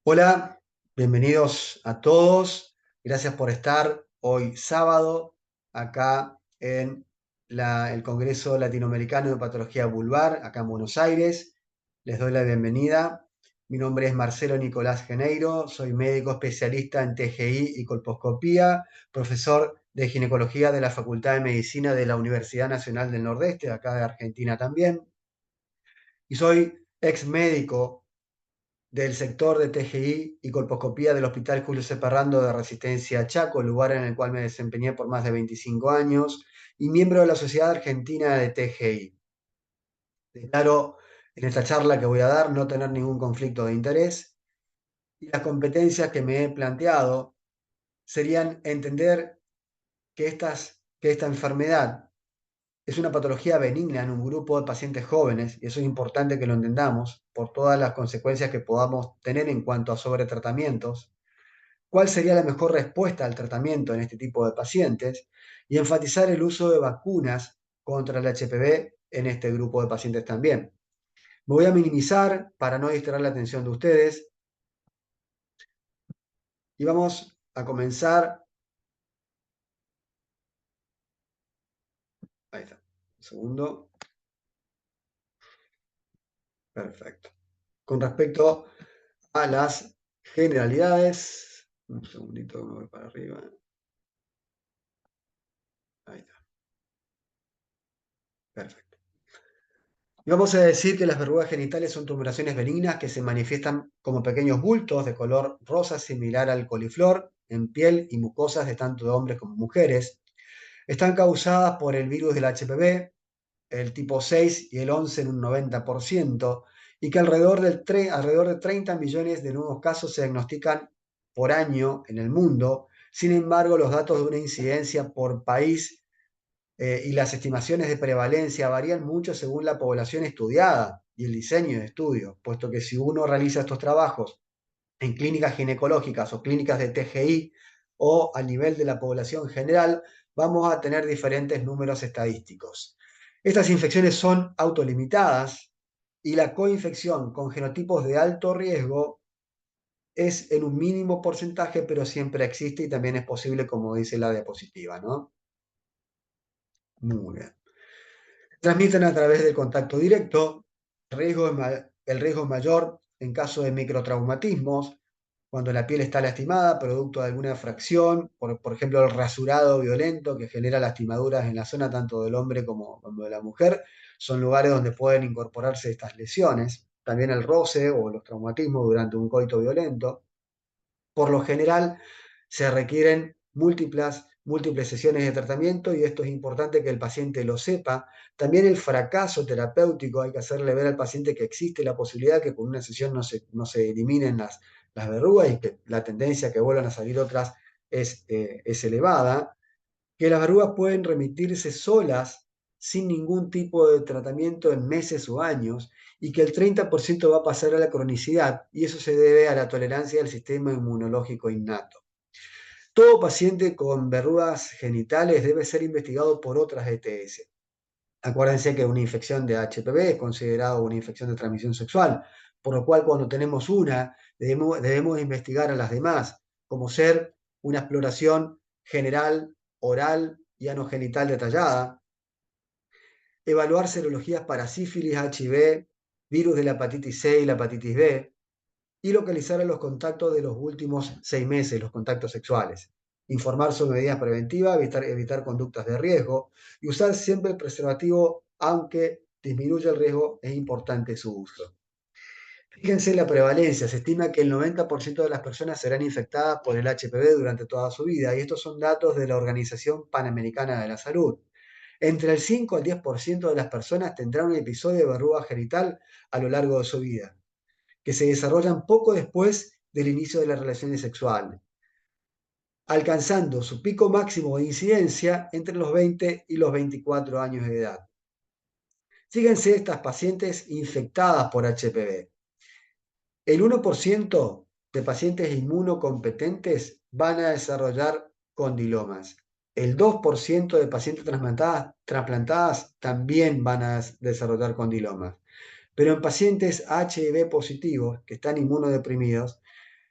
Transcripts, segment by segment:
Hola, bienvenidos a todos. Gracias por estar hoy sábado acá en el Congreso Latinoamericano de Patología Vulvar, acá en Buenos Aires. Les doy la bienvenida. Mi nombre es Marcelo Nicolás Geneiro, soy médico especialista en TGI y colposcopía, profesor de ginecología de la Facultad de Medicina de la Universidad Nacional del Nordeste, acá de Argentina también. Y soy ex médico del sector de TGI y colposcopía del Hospital Julio C. Parrando de Resistencia Chaco, lugar en el cual me desempeñé por más de 25 años, y miembro de la Sociedad Argentina de TGI. Declaro en esta charla que voy a dar no tener ningún conflicto de interés y las competencias que me he planteado serían entender que esta enfermedad es una patología benigna en un grupo de pacientes jóvenes, y eso es importante que lo entendamos por todas las consecuencias que podamos tener en cuanto a sobretratamientos. ¿Cuál sería la mejor respuesta al tratamiento en este tipo de pacientes? Y enfatizar el uso de vacunas contra el HPV en este grupo de pacientes también. Me voy a minimizar para no distraer la atención de ustedes y vamos a comenzar. Ahí está. Un segundo. Perfecto. Con respecto a las generalidades, un segundito, me voy para arriba. Ahí está. Perfecto. Y vamos a decir que las verrugas genitales son tumoraciones benignas que se manifiestan como pequeños bultos de color rosa similar al coliflor en piel y mucosas de tanto de hombres como mujeres. Están causadas por el virus del HPV, el tipo 6 y el 11 en un 90%, y que alrededor de 30 millones de nuevos casos se diagnostican por año en el mundo. Sin embargo, los datos de una incidencia por país y las estimaciones de prevalencia varían mucho según la población estudiada y el diseño de estudio, puesto que si uno realiza estos trabajos en clínicas ginecológicas o clínicas de TGI o a nivel de la población general, vamos a tener diferentes números estadísticos. Estas infecciones son autolimitadas y la coinfección con genotipos de alto riesgo es en un mínimo porcentaje, pero siempre existe y también es posible, como dice la diapositiva, ¿no? Muy bien. Transmiten a través del contacto directo. El riesgo es mayor en caso de microtraumatismos, cuando la piel está lastimada, producto de alguna fracción, por ejemplo, el rasurado violento que genera lastimaduras en la zona tanto del hombre como de la mujer, son lugares donde pueden incorporarse estas lesiones. También el roce o los traumatismos durante un coito violento. Por lo general, se requieren múltiples sesiones de tratamiento y esto es importante que el paciente lo sepa. También el fracaso terapéutico, hay que hacerle ver al paciente que existe la posibilidad que con una sesión no se eliminen las verrugas y que la tendencia a que vuelvan a salir otras es elevada, que las verrugas pueden remitirse solas sin ningún tipo de tratamiento en meses o años y que el 30% va a pasar a la cronicidad, y eso se debe a la tolerancia del sistema inmunológico innato. Todo paciente con verrugas genitales debe ser investigado por otras ETS. Acuérdense que una infección de HPV es considerada una infección de transmisión sexual, por lo cual cuando tenemos una, debemos investigar a las demás, como ser una exploración general, oral y anogenital detallada, evaluar serologías para sífilis, HIV, virus de la hepatitis C y la hepatitis B, y localizar a los contactos de los últimos 6 meses, los contactos sexuales. Informar sobre medidas preventivas, evitar conductas de riesgo y usar siempre el preservativo, aunque disminuya el riesgo, es importante su uso. Fíjense en la prevalencia, se estima que el 90% de las personas serán infectadas por el HPV durante toda su vida, y estos son datos de la Organización Panamericana de la Salud. Entre el 5 al 10% de las personas tendrán un episodio de verruga genital a lo largo de su vida, que se desarrollan poco después del inicio de las relaciones sexuales, alcanzando su pico máximo de incidencia entre los 20 y los 24 años de edad. Fíjense estas pacientes infectadas por HPV. El 1% de pacientes inmunocompetentes van a desarrollar condilomas. El 2% de pacientes trasplantadas también van a desarrollar condilomas. Pero en pacientes HIV positivos, que están inmunodeprimidos,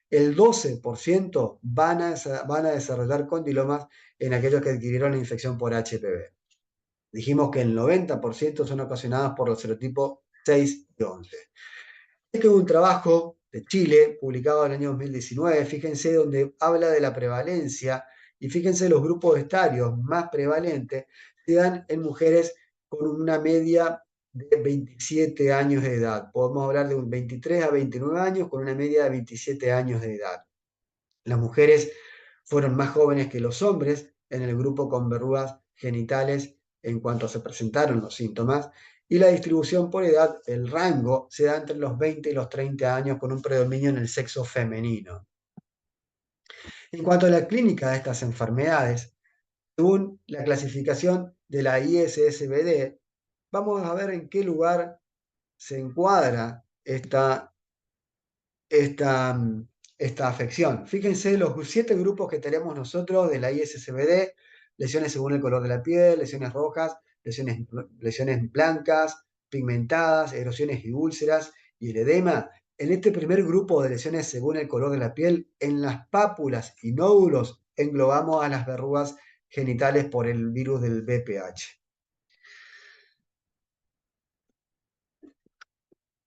el 12% van a desarrollar condilomas en aquellos que adquirieron la infección por HPV. Dijimos que el 90% son ocasionados por los serotipos 6 y 11. Este es un trabajo de Chile, publicado en el año 2019, fíjense, donde habla de la prevalencia y fíjense los grupos etarios más prevalentes se dan en mujeres con una media de 27 años de edad. Podemos hablar de un 23 a 29 años con una media de 27 años de edad. Las mujeres fueron más jóvenes que los hombres en el grupo con verrugas genitales en cuanto se presentaron los síntomas, y la distribución por edad, el rango, se da entre los 20 y los 30 años con un predominio en el sexo femenino. En cuanto a la clínica de estas enfermedades, según la clasificación de la ISSBD, vamos a ver en qué lugar se encuadra esta, esta afección. Fíjense los 7 grupos que tenemos nosotros de la ISSBD: lesiones según el color de la piel, lesiones rojas, lesiones blancas, pigmentadas, erosiones y úlceras y el edema. En este primer grupo de lesiones según el color de la piel, en las pápulas y nódulos englobamos a las verrugas genitales por el virus del VPH.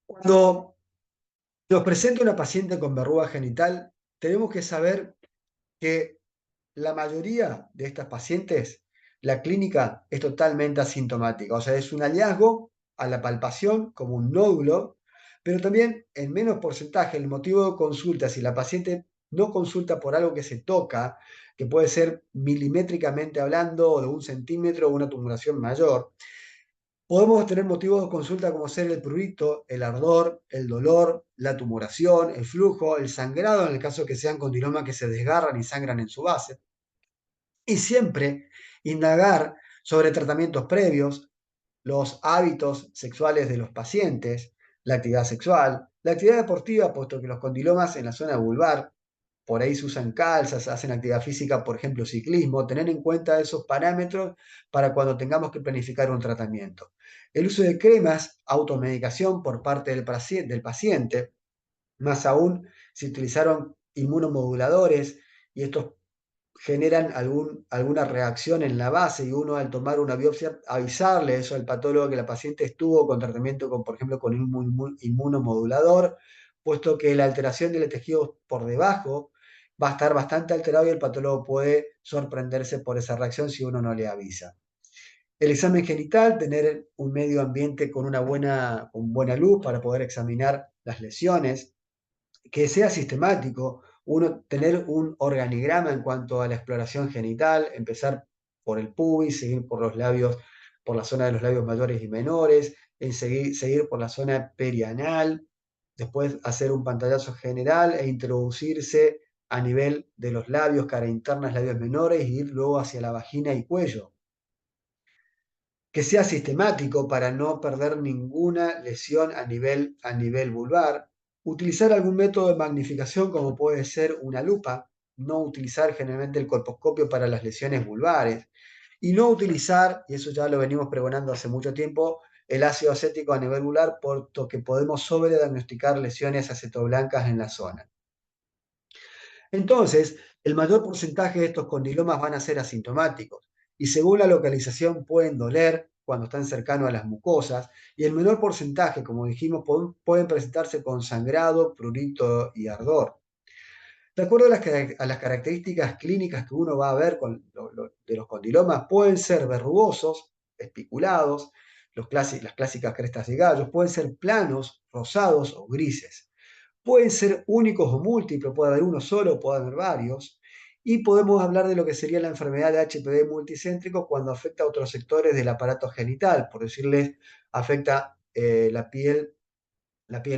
Cuando nos presenta una paciente con verruga genital, tenemos que saber que la mayoría de estas pacientes, la clínica es totalmente asintomática, o sea, es un hallazgo a la palpación como un nódulo, pero también en menos porcentaje el motivo de consulta, si la paciente no consulta por algo que se toca, que puede ser milimétricamente hablando, o de 1 centímetro o una tumoración mayor, podemos tener motivos de consulta como ser el prurito, el ardor, el dolor, la tumoración, el flujo, el sangrado en el caso que sean condilomas que se desgarran y sangran en su base. Y siempre indagar sobre tratamientos previos, los hábitos sexuales de los pacientes, la actividad sexual, la actividad deportiva, puesto que los condilomas en la zona vulvar, por ahí se usan calzas, hacen actividad física, por ejemplo, ciclismo, tener en cuenta esos parámetros para cuando tengamos que planificar un tratamiento. El uso de cremas, automedicación por parte del paciente, más aún si utilizaron inmunomoduladores y estos generan alguna reacción en la base y uno al tomar una biopsia avisarle eso al patólogo que la paciente estuvo con tratamiento con, por ejemplo, con un inmunomodulador, puesto que la alteración del tejido por debajo va a estar bastante alterado y el patólogo puede sorprenderse por esa reacción si uno no le avisa. El examen genital, tener un medio ambiente con buena luz para poder examinar las lesiones, que sea sistemático, uno tener un organigrama en cuanto a la exploración genital, empezar por el pubis, seguir por los labios, por la zona de los labios mayores y menores, seguir por la zona perianal, después hacer un pantallazo general e introducirse a nivel de los labios, cara internas, labios menores, y ir luego hacia la vagina y cuello. Que sea sistemático para no perder ninguna lesión a nivel vulvar, utilizar algún método de magnificación como puede ser una lupa, no utilizar generalmente el colposcopio para las lesiones vulvares, y no utilizar, y eso ya lo venimos pregonando hace mucho tiempo, el ácido acético a nivel vulvar, puesto que podemos sobrediagnosticar lesiones acetoblancas en la zona. Entonces, el mayor porcentaje de estos condilomas van a ser asintomáticos y según la localización pueden doler cuando están cercanos a las mucosas y el menor porcentaje, como dijimos, pueden presentarse con sangrado, prurito y ardor. De acuerdo a las características clínicas que uno va a ver de los condilomas, pueden ser verrugosos, espiculados, las clásicas crestas de gallos, pueden ser planos, rosados o grises. Pueden ser únicos o múltiples, puede haber uno solo, puede haber varios. Y podemos hablar de lo que sería la enfermedad de HPV multicéntrico cuando afecta a otros sectores del aparato genital, por decirles, afecta la piel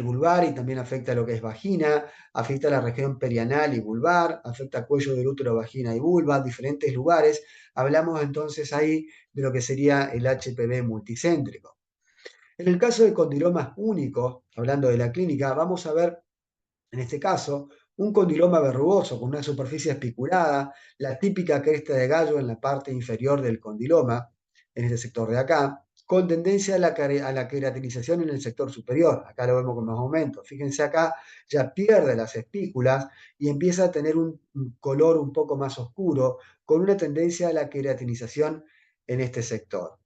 vulvar y también afecta lo que es vagina, afecta la región perianal y vulvar, afecta cuello del útero, vagina y vulva, diferentes lugares. Hablamos entonces ahí de lo que sería el HPV multicéntrico. En el caso de condilomas únicos, hablando de la clínica, vamos a ver en este caso, un condiloma verrugoso con una superficie espiculada, la típica cresta de gallo en la parte inferior del condiloma, en este sector de acá. con tendencia a la queratinización en el sector superior. Acá lo vemos con más aumento. Fíjense acá, ya pierde las espículas y empieza a tener un color un poco más oscuro, con una tendencia a la queratinización en este sector.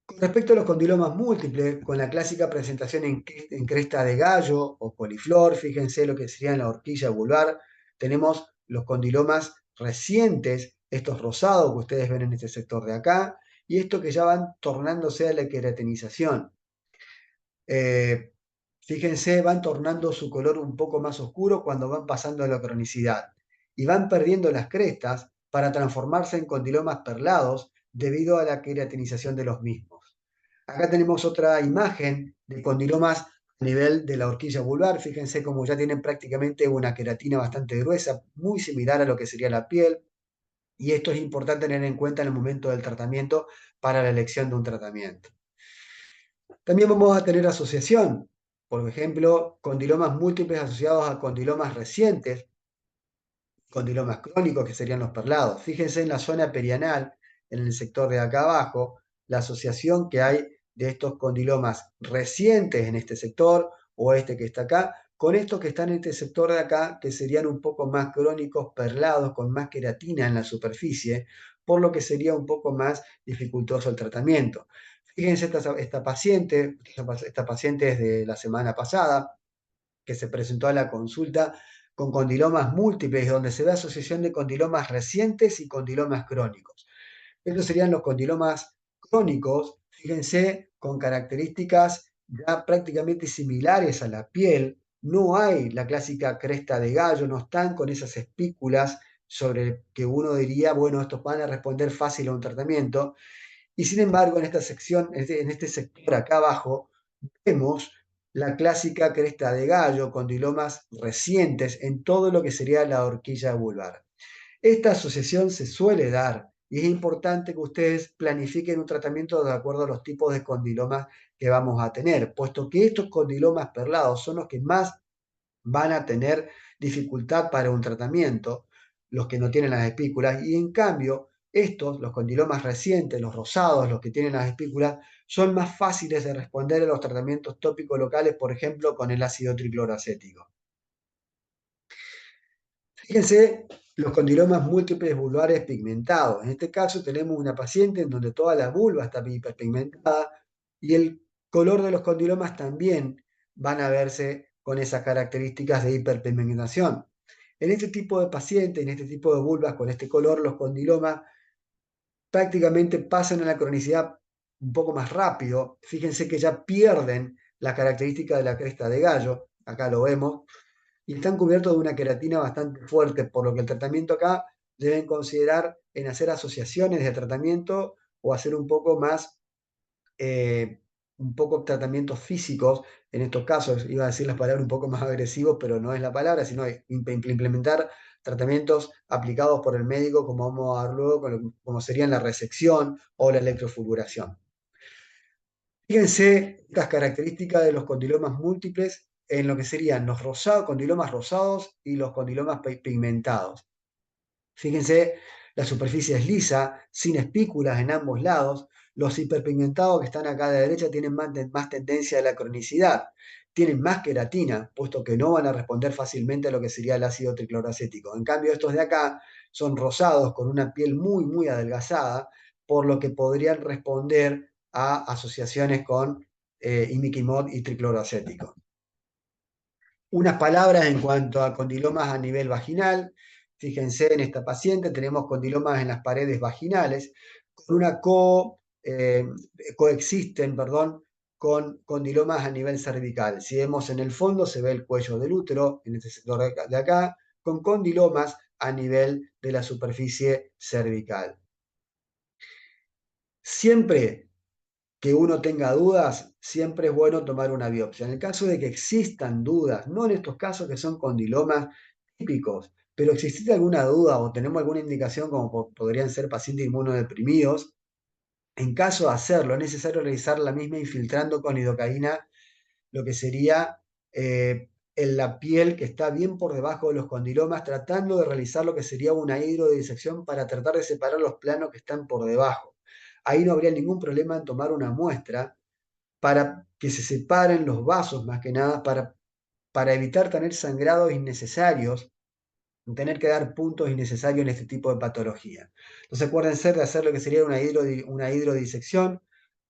Con respecto a los condilomas múltiples, con la clásica presentación en cresta de gallo o coliflor, fíjense lo que sería en la horquilla vulvar, tenemos los condilomas recientes, estos rosados que ustedes ven en este sector de acá, y estos que ya van tornándose a la queratinización. Eh, Fíjense, van tornando su color un poco más oscuro cuando van pasando a la cronicidad y van perdiendo las crestas para transformarse en condilomas perlados debido a la queratinización de los mismos. Acá tenemos otra imagen de condilomas a nivel de la horquilla vulvar. Fíjense cómo ya tienen prácticamente una queratina bastante gruesa, muy similar a lo que sería la piel. Y esto es importante tener en cuenta en el momento del tratamiento para la elección de un tratamiento. También vamos a tener asociación, por ejemplo, condilomas múltiples asociados a condilomas recientes, condilomas crónicos que serían los perlados. Fíjense en la zona perianal, en el sector de acá abajo, la asociación que hay de estos condilomas recientes en este sector o este que está acá, con estos que están en este sector de acá, que serían un poco más crónicos, perlados, con más queratina en la superficie, por lo que sería un poco más dificultoso el tratamiento. Fíjense esta paciente es de la semana pasada, que se presentó a la consulta con condilomas múltiples, donde se ve asociación de condilomas recientes y condilomas crónicos. Estos serían los condilomas crónicos, fíjense, con características ya prácticamente similares a la piel. No hay la clásica cresta de gallo, no están con esas espículas sobre que uno diría, bueno, estos van a responder fácil a un tratamiento. Y sin embargo, en esta sección, en este sector acá abajo, vemos la clásica cresta de gallo, condilomas recientes en todo lo que sería la horquilla vulvar. Esta asociación se suele dar y es importante que ustedes planifiquen un tratamiento de acuerdo a los tipos de condilomas que vamos a tener, puesto que estos condilomas perlados son los que más van a tener dificultad para un tratamiento, los que no tienen las espículas, y en cambio, estos, los condilomas recientes, los rosados, los que tienen las espículas, son más fáciles de responder a los tratamientos tópicos locales, por ejemplo, con el ácido tricloroacético. Fíjense los condilomas múltiples vulvares pigmentados. En este caso tenemos una paciente en donde toda la vulva está hiperpigmentada y el color de los condilomas también van a verse con esas características de hiperpigmentación. En este tipo de pacientes, en este tipo de vulvas con este color, los condilomas prácticamente pasan a la cronicidad un poco más rápido. Fíjense que ya pierden la característica de la cresta de gallo, acá lo vemos, y están cubiertos de una queratina bastante fuerte, por lo que el tratamiento acá deben considerar en hacer asociaciones de tratamiento o hacer eh, un poco tratamientos físicos. En estos casos, iba a decir las palabras un poco más agresivos, pero no es la palabra, sino implementar tratamientos aplicados por el médico, como vamos a ver luego, como serían la resección o la electrofulguración. Fíjense estas características de los condilomas múltiples en lo que serían los rosados, condilomas rosados y los condilomas pigmentados. Fíjense, la superficie es lisa, sin espículas en ambos lados. Los hiperpigmentados que están acá a la derecha tienen más tendencia a la cronicidad, tienen más queratina, puesto que no van a responder fácilmente a lo que sería el ácido tricloroacético. En cambio, estos de acá son rosados con una piel muy, muy adelgazada, por lo que podrían responder a asociaciones con imiquimod y tricloroacético. Unas palabras en cuanto a condilomas a nivel vaginal. Fíjense en esta paciente, tenemos condilomas en las paredes vaginales, con coexisten, perdón, con condilomas a nivel cervical. Si vemos en el fondo, se ve el cuello del útero, en este sector de acá, con condilomas a nivel de la superficie cervical. Siempre que uno tenga dudas, siempre es bueno tomar una biopsia. En el caso de que existan dudas, no en estos casos que son condilomas típicos, pero existe alguna duda o tenemos alguna indicación como podrían ser pacientes inmunodeprimidos, en caso de hacerlo, es necesario realizar la misma infiltrando con lidocaína lo que sería en la piel que está bien por debajo de los condilomas, tratando de realizar lo que sería una hidrodisección para tratar de separar los planos que están por debajo. ahí no habría ningún problema en tomar una muestra para que se separen los vasos, más que nada, para evitar tener sangrados innecesarios, tener que dar puntos innecesarios en este tipo de patología. Entonces acuérdense de hacer lo que sería una hidrodisección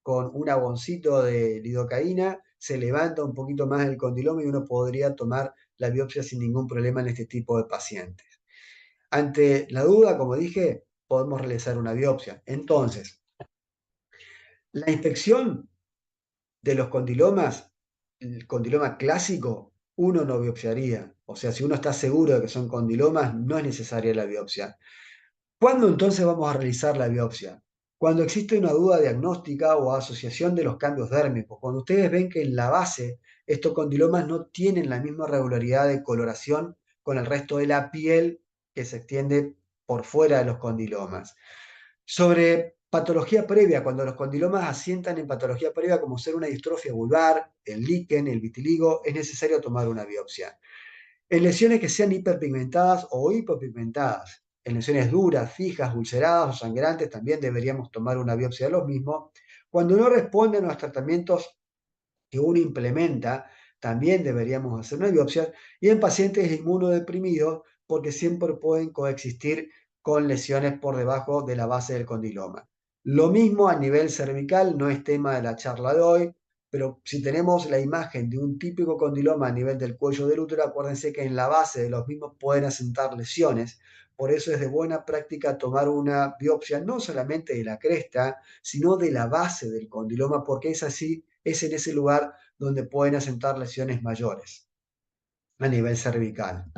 con un aboncito de lidocaína, se levanta un poquito más el condiloma y uno podría tomar la biopsia sin ningún problema en este tipo de pacientes. Ante la duda, como dije, podemos realizar una biopsia. Entonces, la inspección de los condilomas, el condiloma clásico, uno no biopsiaría. O sea, si uno está seguro de que son condilomas, no es necesaria la biopsia. ¿Cuándo entonces vamos a realizar la biopsia? Cuando existe una duda diagnóstica o asociación de los cambios dérmicos, cuando ustedes ven que en la base estos condilomas no tienen la misma regularidad de coloración con el resto de la piel que se extiende por fuera de los condilomas. Sobre patología previa, cuando los condilomas asientan en patología previa como ser una distrofia vulvar, el líquen, el vitiligo, es necesario tomar una biopsia. En lesiones que sean hiperpigmentadas o hipopigmentadas, en lesiones duras, fijas, ulceradas o sangrantes, también deberíamos tomar una biopsia de los mismos. Cuando no responden a los tratamientos que uno implementa, también deberíamos hacer una biopsia. Y en pacientes inmunodeprimidos, porque siempre pueden coexistir con lesiones por debajo de la base del condiloma. Lo mismo a nivel cervical, no es tema de la charla de hoy, pero si tenemos la imagen de un típico condiloma a nivel del cuello del útero, acuérdense que en la base de los mismos pueden asentar lesiones. Por eso es de buena práctica tomar una biopsia no solamente de la cresta, sino de la base del condiloma, porque es así, es en ese lugar donde pueden asentar lesiones mayores a nivel cervical.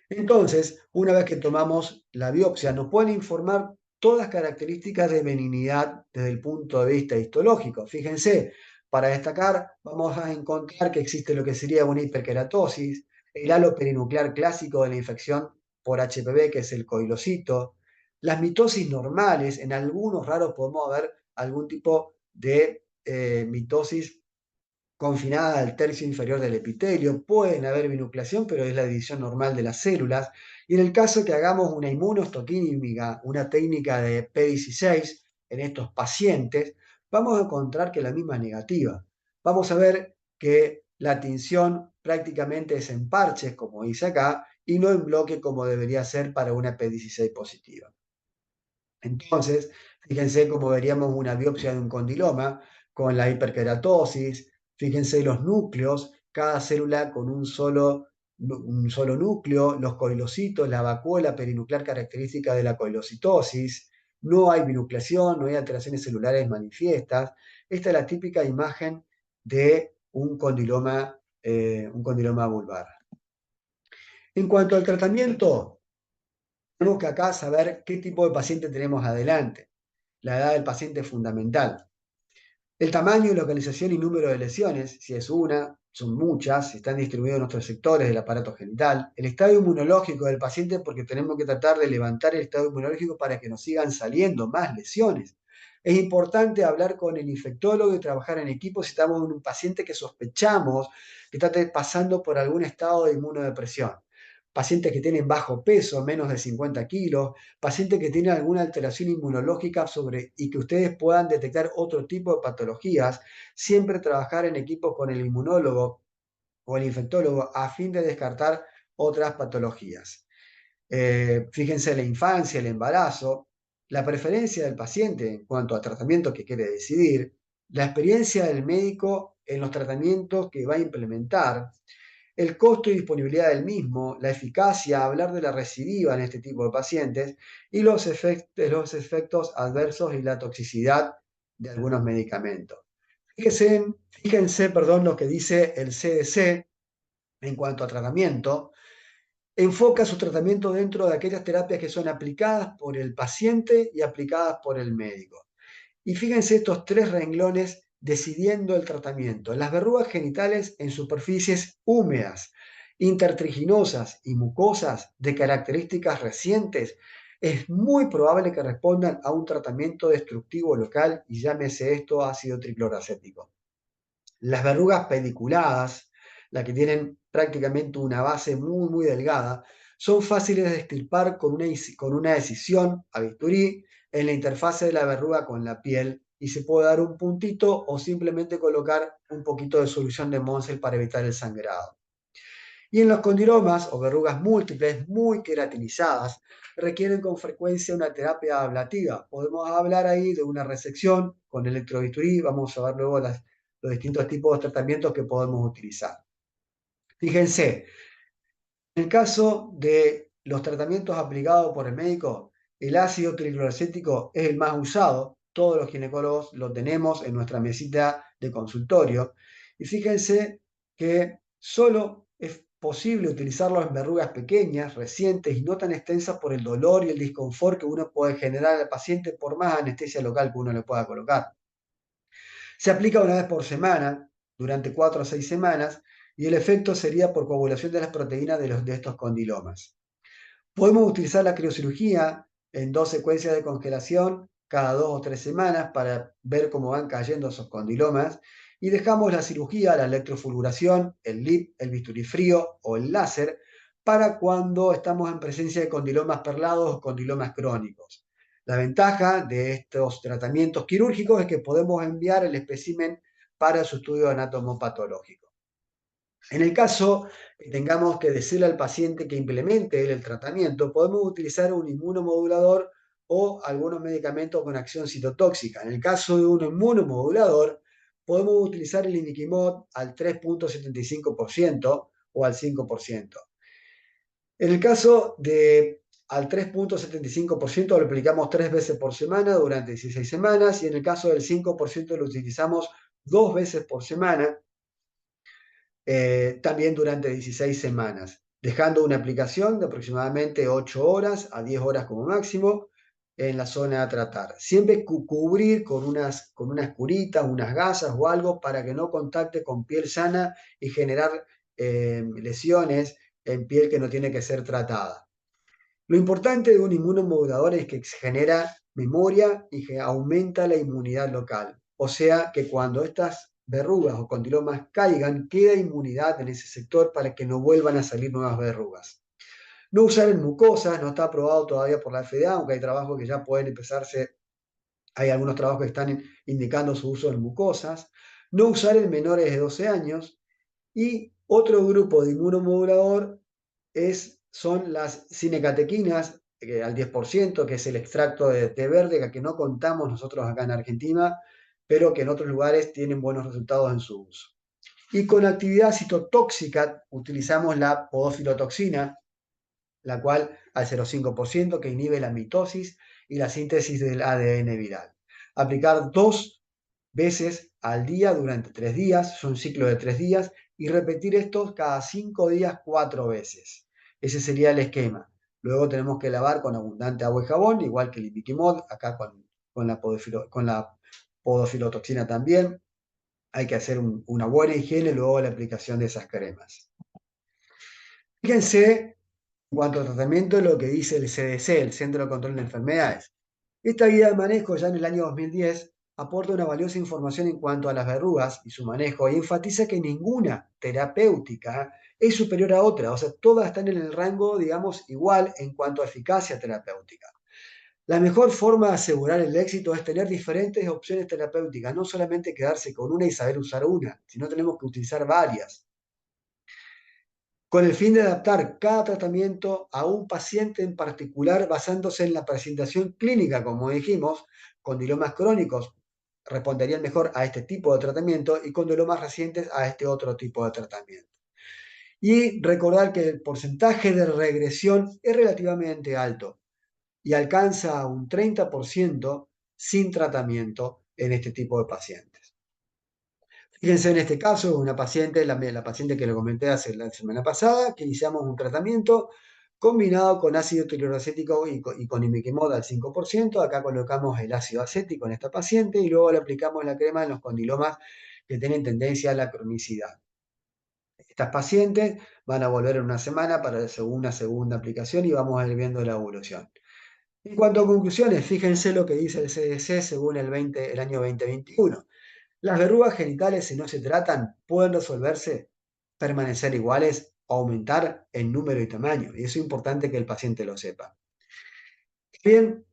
Entonces, una vez que tomamos la biopsia, nos pueden informar todas las características de benignidad desde el punto de vista histológico. Fíjense, para destacar, vamos a encontrar que existe lo que sería una hiperkeratosis, el halo perinuclear clásico de la infección por HPV, que es el coilocito, las mitosis normales, en algunos raros podemos ver algún tipo de mitosis confinada al tercio inferior del epitelio. Pueden haber binucleación, pero es la división normal de las células. Y en el caso que hagamos una inmunohistoquímica, una técnica de P16 en estos pacientes, vamos a encontrar que la misma es negativa. Vamos a ver que la tinción prácticamente es en parches, como dice acá, y no en bloque como debería ser para una P16 positiva. Entonces, fíjense cómo veríamos una biopsia de un condiloma con la hiperkeratosis, fíjense los núcleos, cada célula con un solo núcleo, los coilocitos, la vacuola perinuclear característica de la coilocitosis, no hay binucleación, no hay alteraciones celulares manifiestas. Esta es la típica imagen de un condiloma vulvar. En cuanto al tratamiento, tenemos que acá saber qué tipo de paciente tenemos adelante. La edad del paciente es fundamental. El tamaño, localización y número de lesiones, si es una, son muchas, si están distribuidos en nuestros sectores del aparato genital. El estado inmunológico del paciente, porque tenemos que tratar de levantar el estado inmunológico para que nos sigan saliendo más lesiones. Es importante hablar con el infectólogo y trabajar en equipo si estamos en un paciente que sospechamos que está pasando por algún estado de inmunodepresión. Pacientes que tienen bajo peso, menos de 50 kilos, pacientes que tienen alguna alteración inmunológica y que ustedes puedan detectar otro tipo de patologías, siempre trabajar en equipo con el inmunólogo o el infectólogo a fin de descartar otras patologías. Fíjense en la infancia, el embarazo, la preferencia del paciente en cuanto a tratamiento que quiere decidir, la experiencia del médico en los tratamientos que va a implementar, el costo y disponibilidad del mismo, la eficacia, hablar de la recidiva en este tipo de pacientes y los efectos adversos y la toxicidad de algunos medicamentos. Fíjense, lo que dice el CDC en cuanto a tratamiento. Enfoca su tratamiento dentro de aquellas terapias que son aplicadas por el paciente y aplicadas por el médico. Y fíjense estos tres renglones decidiendo el tratamiento. Las verrugas genitales en superficies húmedas, intertriginosas y mucosas de características recientes, es muy probable que respondan a un tratamiento destructivo local y llámese esto ácido tricloracético. Las verrugas pediculadas, las que tienen prácticamente una base muy, muy delgada, son fáciles de extirpar con una decisión a bisturí en la interfase de la verruga con la piel y se puede dar un puntito o simplemente colocar un poquito de solución de Monsel para evitar el sangrado. Y en los condilomas o verrugas múltiples muy queratinizadas, requieren con frecuencia una terapia ablativa. Podemos hablar ahí de una resección con electrobisturí, vamos a ver luego los distintos tipos de tratamientos que podemos utilizar. Fíjense, en el caso de los tratamientos aplicados por el médico, el ácido tricloracético es el más usado. Todos los ginecólogos lo tenemos en nuestra mesita de consultorio. Y fíjense que solo es posible utilizarlo en verrugas pequeñas, recientes y no tan extensas por el dolor y el disconfort que uno puede generar al paciente por más anestesia local que uno le pueda colocar. Se aplica una vez por semana, durante 4 a 6 semanas, y el efecto sería por coagulación de las proteínas de estos condilomas. Podemos utilizar la criocirugía en 2 secuencias de congelación cada 2 o 3 semanas para ver cómo van cayendo esos condilomas y dejamos la cirugía, la electrofulguración, el LIP, el bisturí frío o el láser para cuando estamos en presencia de condilomas perlados o condilomas crónicos. La ventaja de estos tratamientos quirúrgicos es que podemos enviar el espécimen para su estudio anatomopatológico. En el caso que tengamos que decirle al paciente que implemente él el tratamiento, podemos utilizar un inmunomodulador o algunos medicamentos con acción citotóxica. En el caso de un inmunomodulador, podemos utilizar el imiquimod al 3,75% o al 5%. En el caso de al 3,75% lo aplicamos 3 veces por semana durante 16 semanas y en el caso del 5% lo utilizamos 2 veces por semana también durante 16 semanas, dejando una aplicación de aproximadamente 8 horas a 10 horas como máximo en la zona a tratar. Siempre cubrir con unas curitas, unas gasas o algo para que no contacte con piel sana y generar lesiones en piel que no tiene que ser tratada. Lo importante de un inmunomodulador es que genera memoria y que aumenta la inmunidad local. O sea que cuando estas verrugas o condilomas caigan, queda inmunidad en ese sector para que no vuelvan a salir nuevas verrugas. No usar en mucosas, no está aprobado todavía por la FDA, aunque hay trabajos que ya pueden empezarse, hay algunos trabajos que están indicando su uso en mucosas. No usar en menores de 12 años. Y otro grupo de inmunomodulador son las cinecatequinas, al 10%, que es el extracto de té verde, que no contamos nosotros acá en Argentina, pero que en otros lugares tienen buenos resultados en su uso. Y con actividad citotóxica utilizamos la podofilotoxina, la cual al 0,5% que inhibe la mitosis y la síntesis del ADN viral. Aplicar 2 veces al día durante 3 días, son ciclos de 3 días, y repetir estos cada 5 días 4 veces. Ese sería el esquema. Luego tenemos que lavar con abundante agua y jabón, igual que el Imiquimod, acá con la podofilotoxina también. Hay que hacer una buena higiene luego la aplicación de esas cremas. Fíjense en cuanto al tratamiento, lo que dice el CDC, el Centro de Control de Enfermedades. Esta guía de manejo ya en el año 2010 aporta una valiosa información en cuanto a las verrugas y su manejo y enfatiza que ninguna terapéutica es superior a otra, o sea, todas están en el rango, digamos, igual en cuanto a eficacia terapéutica. La mejor forma de asegurar el éxito es tener diferentes opciones terapéuticas, no solamente quedarse con una y saber usar una, sino tenemos que utilizar varias con el fin de adaptar cada tratamiento a un paciente en particular basándose en la presentación clínica, como dijimos, condilomas crónicos responderían mejor a este tipo de tratamiento y condilomas recientes a este otro tipo de tratamiento. Y recordar que el porcentaje de regresión es relativamente alto y alcanza un 30% sin tratamiento en este tipo de pacientes. Fíjense en este caso, una paciente, la paciente que le comenté hace la semana pasada, que iniciamos un tratamiento combinado con ácido teluracético y con imiquimod al 5%. Acá colocamos el ácido acético en esta paciente y luego le aplicamos la crema en los condilomas que tienen tendencia a la cronicidad. Estas pacientes van a volver en una semana para una segunda aplicación y vamos a ir viendo la evolución. En cuanto a conclusiones, fíjense lo que dice el CDC según el año 2021. Las verrugas genitales, si no se tratan, pueden resolverse, permanecer iguales o aumentar en número y tamaño. Y eso es importante que el paciente lo sepa. Bien,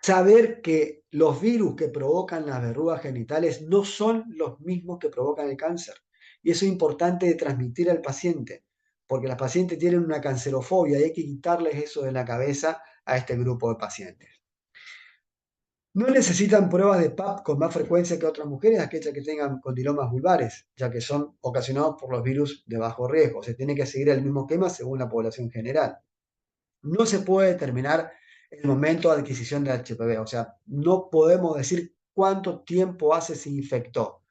saber que los virus que provocan las verrugas genitales no son los mismos que provocan el cáncer. Y eso es importante de transmitir al paciente, porque los pacientes tienen una cancerofobia y hay que quitarles eso de la cabeza a este grupo de pacientes. No necesitan pruebas de PAP con más frecuencia que otras mujeres, aquellas que tengan condilomas vulvares, ya que son ocasionados por los virus de bajo riesgo. Se tiene que seguir el mismo esquema según la población general. No se puede determinar el momento de adquisición de HPV, o sea, no podemos decir cuánto tiempo hace se infectó,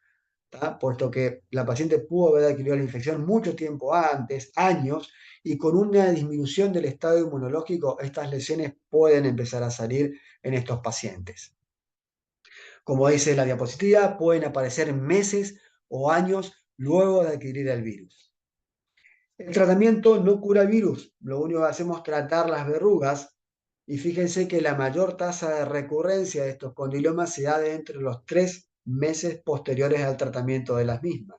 ¿tá? Puesto que la paciente pudo haber adquirido la infección mucho tiempo antes, años, y con una disminución del estado inmunológico, estas lesiones pueden empezar a salir en estos pacientes. Como dice la diapositiva, pueden aparecer meses o años luego de adquirir el virus. El tratamiento no cura el virus, lo único que hacemos es tratar las verrugas y fíjense que la mayor tasa de recurrencia de estos condilomas se da de entre los 3 meses posteriores al tratamiento de las mismas.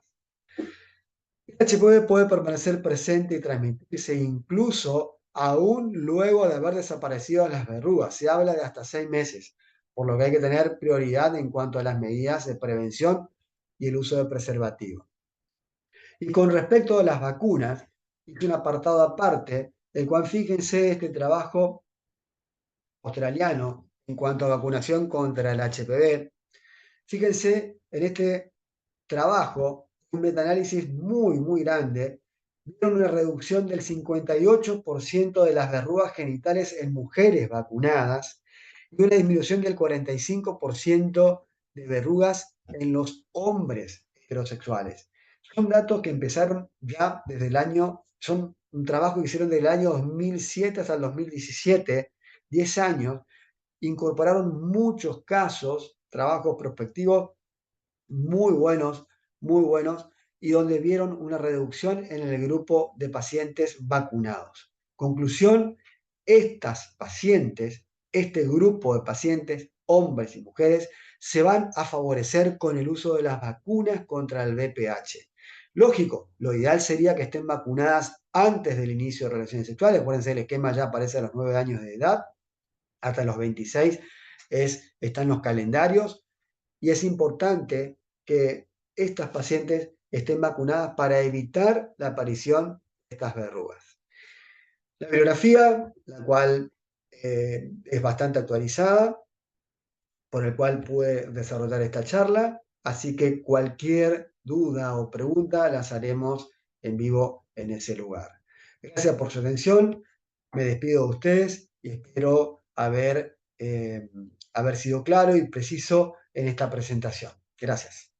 El HPV puede permanecer presente y transmitirse incluso aún luego de haber desaparecido las verrugas. Se habla de hasta 6 meses, por lo que hay que tener prioridad en cuanto a las medidas de prevención y el uso de preservativo. Y con respecto a las vacunas, hice un apartado aparte, el cual fíjense este trabajo australiano en cuanto a vacunación contra el HPV. Fíjense en este trabajo, un metaanálisis muy grande, vieron una reducción del 58% de las verrugas genitales en mujeres vacunadas y una disminución del 45% de verrugas en los hombres heterosexuales. Son datos que empezaron ya desde el año, son un trabajo que hicieron desde el año 2007 hasta el 2017, 10 años, incorporaron muchos casos, trabajos prospectivos muy buenos, muy buenos, y donde vieron una reducción en el grupo de pacientes vacunados. Conclusión, estas pacientes, este grupo de pacientes, hombres y mujeres, se van a favorecer con el uso de las vacunas contra el VPH. Lógico, lo ideal sería que estén vacunadas antes del inicio de relaciones sexuales. Acuérdense, el esquema ya aparece a los 9 años de edad, hasta los 26 están los calendarios, y es importante que estas pacientes estén vacunadas para evitar la aparición de estas verrugas. La bibliografía, la cual es bastante actualizada, por el cual pude desarrollar esta charla, así que cualquier duda o pregunta las haremos en vivo en ese lugar. Gracias por su atención, me despido de ustedes y espero haber sido claro y preciso en esta presentación. Gracias.